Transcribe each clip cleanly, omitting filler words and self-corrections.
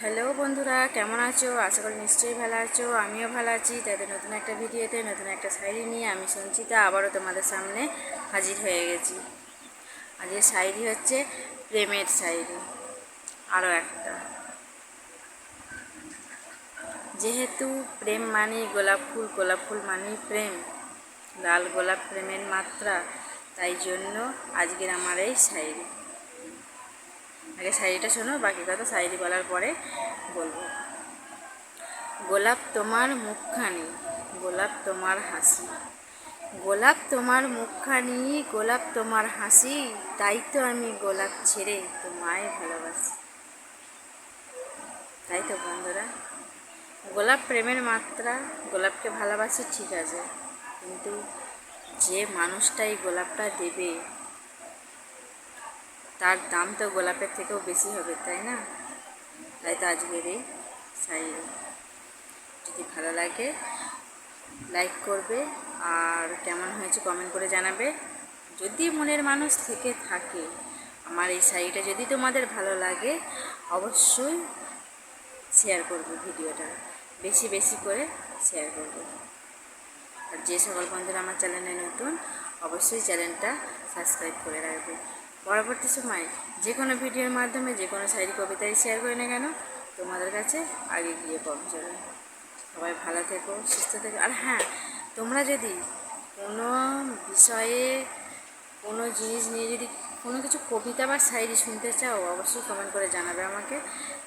Hello বন্ধুরা, কেমন আছো? আশা করি নিশ্চয়ই ভালো আছো। আমিও ভালো আছি। তাদের নতুন একটা ভিডিওতে নতুন একটা শাড়ি নিয়ে আমি সঞ্চিতা আবারও তোমাদের সামনে হাজির হয়ে গেছি। আজকের শাড়ি হচ্ছে প্রেমের শাড়ি। আরও একটা, যেহেতু প্রেম মানেই গোলাপ ফুল, গোলাপ ফুল মানেই প্রেম, লাল গোলাপ প্রেমের মাত্রা, তাই জন্য আজকের আমার এই শাড়ি। আগে শাড়িটা শোনো, বাকি কথা শাড়ি বলার পরে বলবো। গোলাপ তোমার মুখখানি, গোলাপ তোমার হাসি, গোলাপ তোমার মুখখানি, গোলাপ তোমার হাসি, তাই তো আমি গোলাপ ছেড়ে তোমায় ভালোবাসি। তাই তো বন্ধুরা, গোলাপ প্রেমের মাত্রা, গোলাপকে ভালোবাসি ঠিক আছে, কিন্তু যে মানুষটাই গোলাপটা দেবে তার দাম তো গোলাপের থেকেও বেশি হবে, তাই না? তাই তো আজকের এই শাড়ি। যদি ভালো লাগে লাইক করবে, আর কেমন হয়েছে কমেন্ট করে জানাবে। যদি মনের মানুষ থেকে থাকে, আমার এই শাড়িটা যদি তোমাদের ভালো লাগে, অবশ্যই শেয়ার করবে ভিডিওটা, বেশি বেশি করে শেয়ার করবে। আর যে সকল বন্ধুরা আমার চ্যানেলে নতুন, অবশ্যই চ্যানেলটা সাবস্ক্রাইব করে রাখবে। পরবর্তী সময় যে কোনো ভিডিওর মাধ্যমে যে কোনো শাড়ি কবিতায় শেয়ার করে না কেন, তোমাদের কাছে আগে গিয়ে পৌঁছাবে। সবাই ভালো থেকো, সুস্থ থেকো। আর হ্যাঁ, তোমরা যদি কোনো বিষয়ে, কোনো জিনিস নিয়ে যদি কোনো কিছু কবিতা বা শায়রি শুনতে চাও, অবশ্যই কমেন্ট করে জানাবে আমাকে।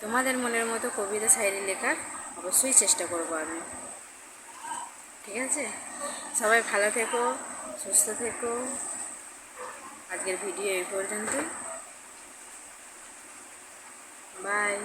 তোমাদের মনের মতো কবিতা শায়রি লেখার অবশ্যই চেষ্টা করবো আমি। ঠিক আছে? সবাই ভালো থেকো, সুস্থ থেকো। আজকের ভিডিও এই পর্যন্ত। বাই।